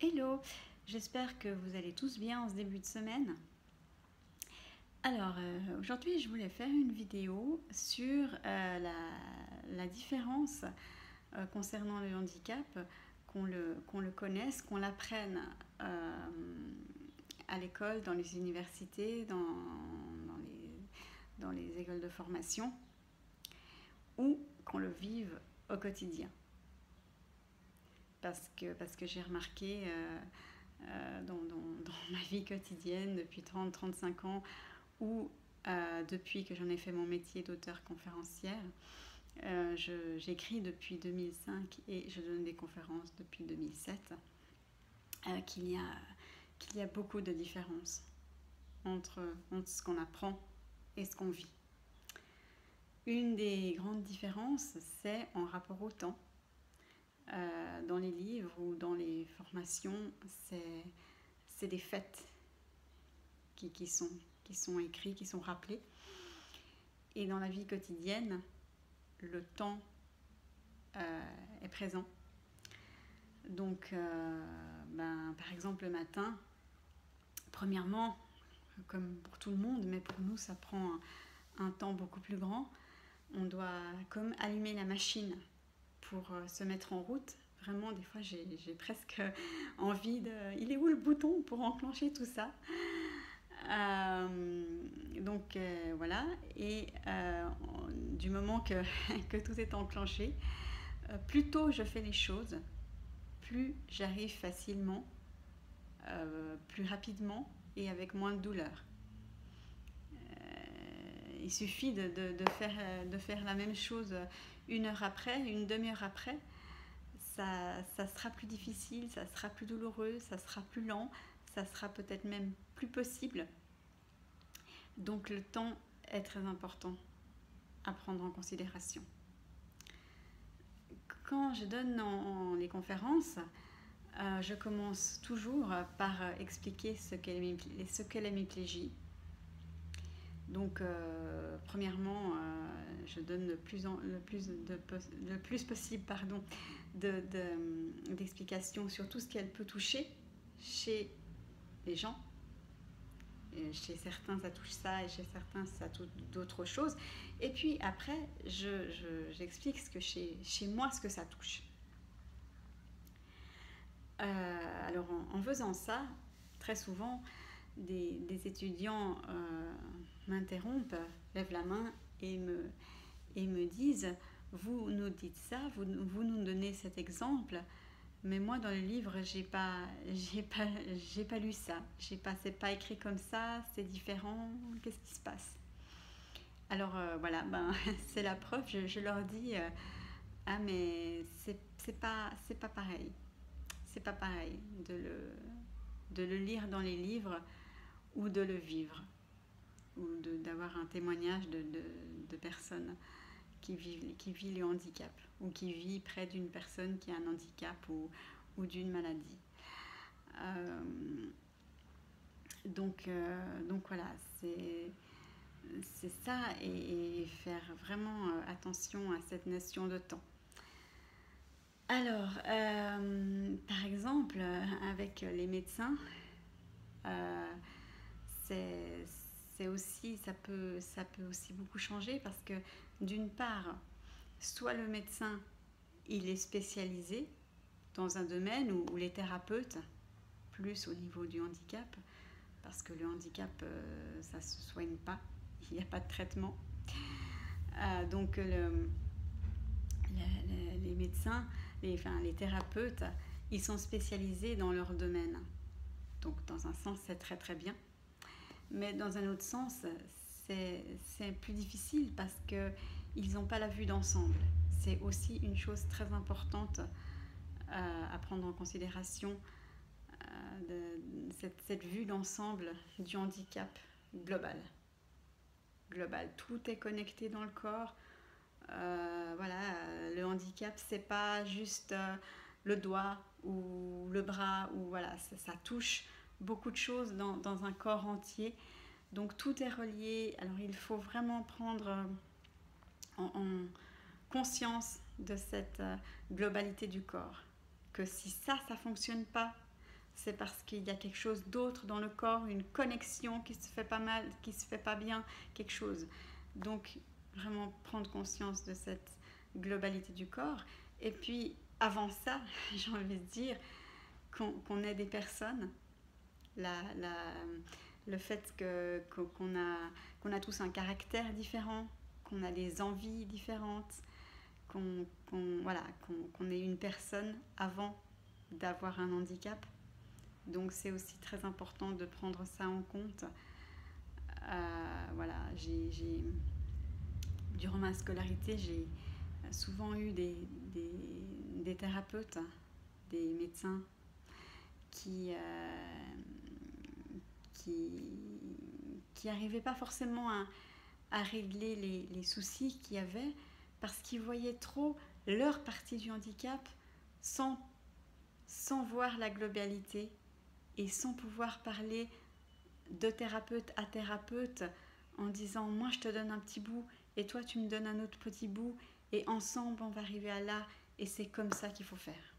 Hello, j'espère que vous allez tous bien en ce début de semaine. Alors, aujourd'hui, je voulais faire une vidéo sur la différence concernant le handicap, qu'on le connaisse, qu'on l'apprenne à l'école, dans les universités, dans les écoles de formation, ou qu'on le vive au quotidien. Parce que j'ai remarqué dans ma vie quotidienne depuis 30-35 ans ou depuis que j'en ai fait mon métier d'auteur conférencière. J'écris depuis 2005 et je donne des conférences depuis 2007. Qu'il y a beaucoup de différences entre ce qu'on apprend et ce qu'on vit. Une des grandes différences, c'est en rapport au temps. Dans les livres ou dans les formations, c'est des faits qui sont écrits, qui sont rappelés. Et dans la vie quotidienne, le temps est présent. Donc, par exemple, le matin, premièrement, comme pour tout le monde, mais pour nous, ça prend un temps beaucoup plus grand. On doit comme allumer la machine pour se mettre en route. Vraiment, des fois, j'ai presque envie de... Il est où le bouton pour enclencher tout ça? Voilà. Et du moment que tout est enclenché, plus tôt je fais les choses, plus j'arrive facilement, plus rapidement et avec moins de douleur. Il suffit de faire la même chose une heure après, une demi-heure après. Ça sera plus difficile, ça sera plus douloureux, ça sera plus lent, ça sera peut-être même plus possible. Donc le temps est très important à prendre en considération. Quand je donne les conférences, je commence toujours par expliquer ce qu'est l'hémiplégie. Donc, premièrement, je donne le plus possible d'explications sur tout ce qu'elle peut toucher chez les gens. Et chez certains, ça touche ça, et chez certains, ça touche d'autres choses. Et puis après, j'explique ce que chez moi, ce que ça touche. Alors, en faisant ça, très souvent, des étudiants m'interrompent, lèvent la main et me disent « Vous nous dites ça, vous nous donnez cet exemple, mais moi dans le livre, j'ai pas lu ça. C'est pas écrit comme ça, c'est différent, qu'est-ce qui se passe ?» Alors voilà, c'est la preuve, je leur dis « Ah mais c'est pas pareil. C'est pas pareil de le lire dans les livres ou de le vivre, ou d'avoir un témoignage de personnes qui vit le handicap, ou qui vit près d'une personne qui a un handicap ou d'une maladie. Donc voilà, c'est ça, et faire vraiment attention à cette notion de temps. Alors, par exemple, avec les médecins, ça peut aussi beaucoup changer, parce que d'une part, soit le médecin il est spécialisé dans un domaine, où les thérapeutes plus au niveau du handicap, parce que le handicap ça se soigne pas, il n'y a pas de traitement. Donc les médecins, les thérapeutes, ils sont spécialisés dans leur domaine. Donc dans un sens c'est très très bien, mais dans un autre sens c'est plus difficile, parce qu'ils n'ont pas la vue d'ensemble. C'est aussi une chose très importante à prendre en considération, cette vue d'ensemble du handicap global. Tout est connecté dans le corps. Voilà, le handicap, c'est pas juste le doigt ou le bras, ou voilà, ça touche beaucoup de choses dans un corps entier. Donc tout est relié. Alors il faut vraiment prendre en conscience de cette globalité du corps. Que si ça fonctionne pas, c'est parce qu'il y a quelque chose d'autre dans le corps, une connexion qui se fait pas mal, qui se fait pas bien, quelque chose. Donc, vraiment prendre conscience de cette globalité du corps. Et puis, avant ça, j'ai envie de dire qu'on est des personnes. Le fait qu'on a tous un caractère différent, qu'on a des envies différentes, qu'on est une personne avant d'avoir un handicap. Donc c'est aussi très important de prendre ça en compte. Durant ma scolarité, j'ai souvent eu des thérapeutes, des médecins qui n'arrivaient pas forcément à régler les soucis qu'il y avait parce qu'ils voyaient trop leur partie du handicap sans voir la globalité et sans pouvoir parler de thérapeute à thérapeute en disant moi je te donne un petit bout et toi tu me donnes un autre petit bout et ensemble on va arriver à là et c'est comme ça qu'il faut faire.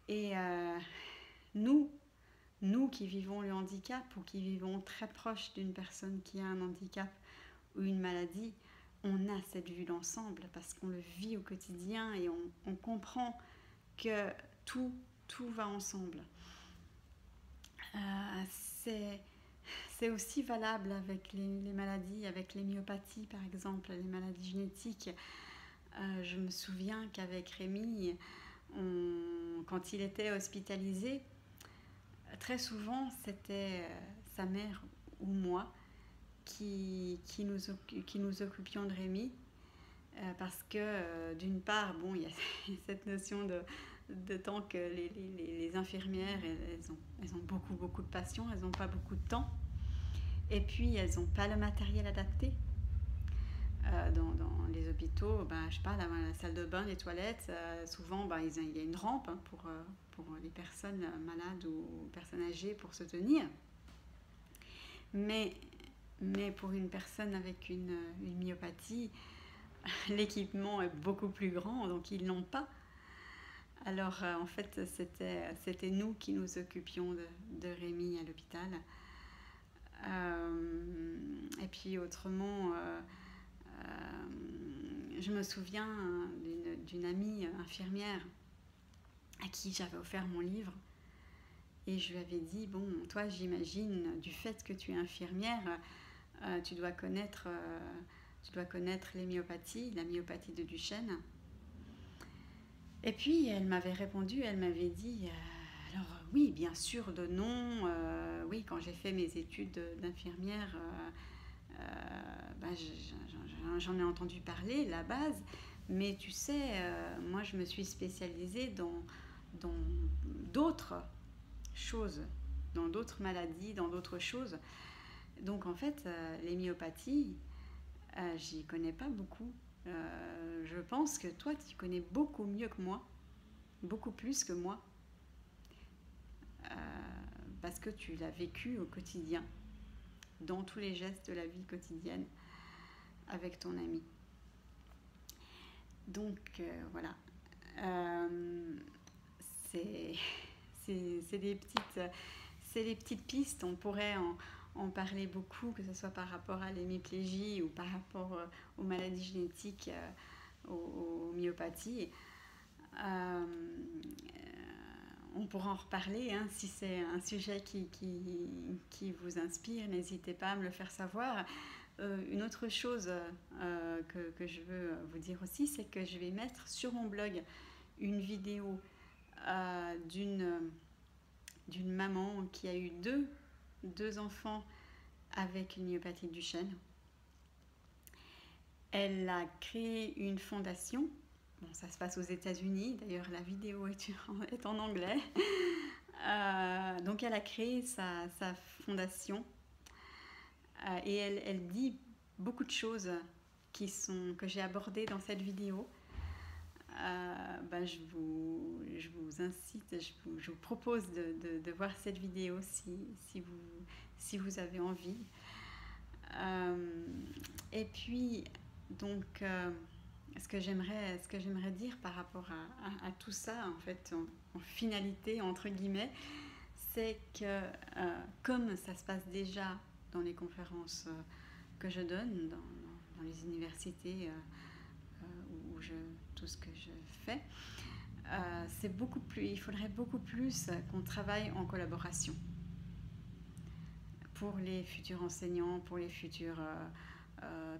Et nous qui vivons le handicap ou qui vivons très proche d'une personne qui a un handicap ou une maladie, on a cette vue d'ensemble parce qu'on le vit au quotidien et on comprend que tout va ensemble. C'est aussi valable avec les maladies, avec les myopathies par exemple, les maladies génétiques. Je me souviens qu'avec Rémi, quand il était hospitalisé, très souvent c'était sa mère ou moi qui nous occupions de Rémi parce que d'une part, bon, il y a cette notion de temps que les infirmières, elles ont beaucoup de passion, elles n'ont pas beaucoup de temps. Et puis, elles n'ont pas le matériel adapté. Dans les hôpitaux, je sais pas, la salle de bain, les toilettes, souvent, il y a une rampe pour les personnes malades ou personnes âgées pour se tenir. Mais pour une personne avec une myopathie, l'équipement est beaucoup plus grand, donc ils l'ont pas. Alors en fait c'était nous qui nous occupions de Rémi à l'hôpital. Et puis autrement, je me souviens d'une amie infirmière à qui j'avais offert mon livre. Et je lui avais dit, bon, toi j'imagine, du fait que tu es infirmière, tu dois connaître les myopathies, la myopathie de Duchenne. Et puis elle m'avait répondu, elle m'avait dit, alors oui, bien sûr de non, oui, quand j'ai fait mes études d'infirmière, j'en ai entendu parler, la base, mais tu sais, moi je me suis spécialisée dans d'autres choses, dans d'autres maladies, dans d'autres choses. Donc en fait, les myopathies, j'y connais pas beaucoup. Je pense que toi, tu connais beaucoup mieux que moi, beaucoup plus que moi, parce que tu l'as vécu au quotidien, dans tous les gestes de la vie quotidienne, avec ton ami. Donc voilà, c'est des petites pistes. On pourrait en parler beaucoup, que ce soit par rapport à l'hémiplégie ou par rapport aux maladies génétiques, aux myopathies. On pourra en reparler, hein, si c'est un sujet qui vous inspire, n'hésitez pas à me le faire savoir. Une autre chose que je veux vous dire aussi, c'est que je vais mettre sur mon blog une vidéo d'une maman qui a eu deux enfants avec une myopathie de Duchenne. Elle a créé une fondation. Bon, ça se passe aux États-Unis, d'ailleurs la vidéo est en anglais. Donc elle a créé sa fondation et elle dit beaucoup de choses que j'ai abordées dans cette vidéo. Je vous incite, je vous propose de voir cette vidéo si vous avez envie. Et puis, donc, ce que j'aimerais dire par rapport à tout ça, en fait, en finalité, entre guillemets, c'est que comme ça se passe déjà dans les conférences que je donne, dans les universités tout ce que je fais, c'est beaucoup plus, il faudrait beaucoup plus qu'on travaille en collaboration pour les futurs enseignants, pour les futurs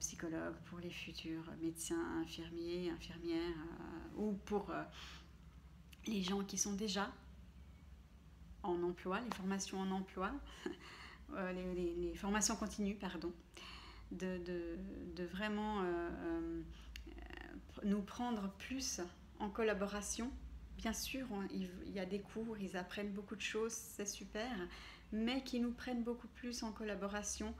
psychologues, pour les futurs médecins, infirmiers, infirmières, ou pour les gens qui sont déjà en emploi, les formations en emploi, les formations continues, pardon, de vraiment nous prendre plus en collaboration. Bien sûr, il y a des cours, ils apprennent beaucoup de choses, c'est super, mais qui nous prennent beaucoup plus en collaboration,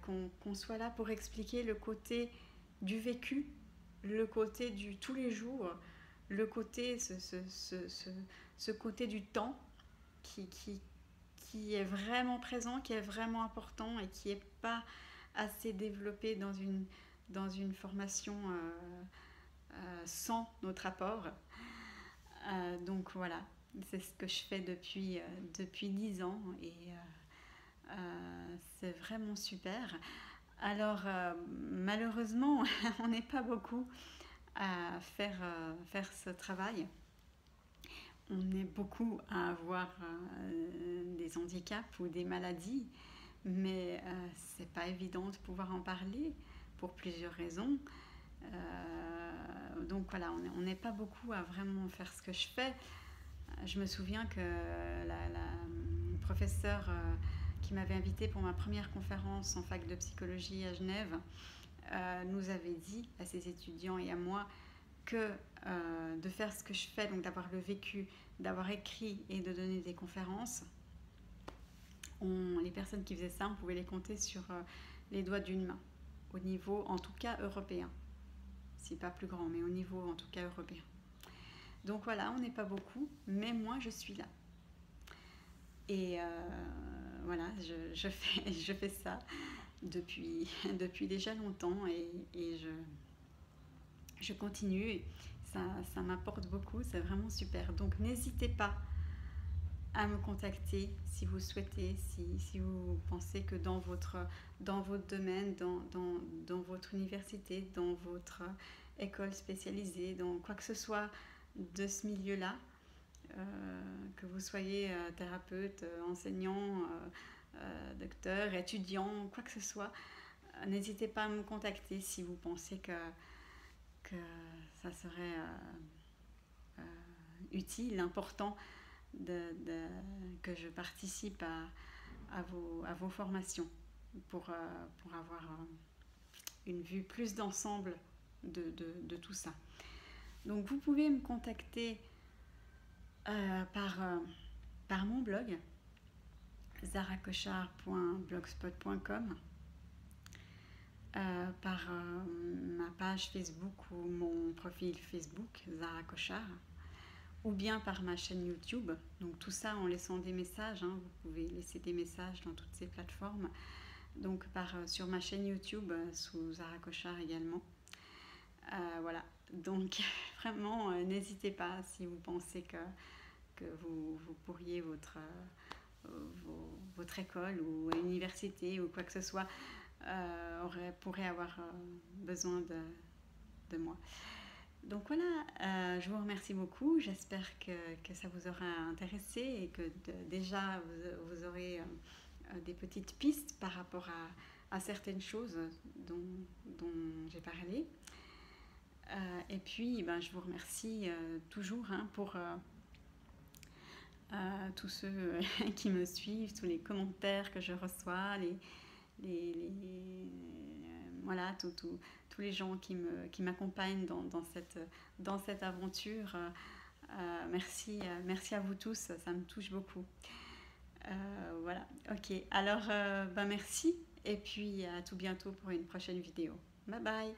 qu'on soit là pour expliquer le côté du vécu, le côté du tous les jours, le côté, ce côté du temps qui est vraiment présent, qui est vraiment important et qui n'est pas assez développé dans une formation sans notre apport. Donc voilà, c'est ce que je fais depuis 10 ans et c'est vraiment super. Alors malheureusement, on n'est pas beaucoup à faire ce travail. On est beaucoup à avoir des handicaps ou des maladies, mais c'est pas évident de pouvoir en parler pour plusieurs raisons. Donc voilà, on n'est pas beaucoup à vraiment faire ce que je fais. Je me souviens que la professeure qui m'avait invitée pour ma première conférence en fac de psychologie à Genève nous avait dit à ses étudiants et à moi que de faire ce que je fais, donc d'avoir le vécu, d'avoir écrit et de donner des conférences, les personnes qui faisaient ça, on pouvait les compter sur les doigts d'une main, au niveau en tout cas européen. Si pas plus grand, mais au niveau en tout cas européen. Donc voilà, on n'est pas beaucoup, mais moi je suis là. Et voilà, je fais ça depuis déjà longtemps et je continue. Et ça m'apporte beaucoup, c'est vraiment super. Donc n'hésitez pas à me contacter si vous souhaitez, si vous pensez que dans votre domaine, dans votre université, dans votre école spécialisée, dans quoi que ce soit de ce milieu-là, que vous soyez thérapeute, enseignant, docteur, étudiant, quoi que ce soit, n'hésitez pas à me contacter si vous pensez que ça serait utile, important que je participe à vos formations pour avoir une vue plus d'ensemble de tout ça. Donc vous pouvez me contacter par mon blog zaracochard.blogspot.com, par ma page Facebook ou mon profil Facebook Zara Cochard, ou bien par ma chaîne YouTube. Donc tout ça en laissant des messages, hein. Vous pouvez laisser des messages dans toutes ces plateformes. Donc sur ma chaîne YouTube sous Zara Cochard également. Voilà, donc vraiment n'hésitez pas si vous pensez que vous pourriez votre école ou université ou quoi que ce soit pourrait avoir besoin de moi. Donc voilà, je vous remercie beaucoup. J'espère que ça vous aura intéressé et que déjà vous aurez des petites pistes par rapport à certaines choses dont j'ai parlé. Et puis je vous remercie toujours pour tous ceux qui me suivent, tous les commentaires que je reçois, voilà, tous les gens qui m'accompagnent dans cette aventure. Merci à vous tous, ça me touche beaucoup. Voilà, ok. Alors, merci et puis à tout bientôt pour une prochaine vidéo. Bye bye.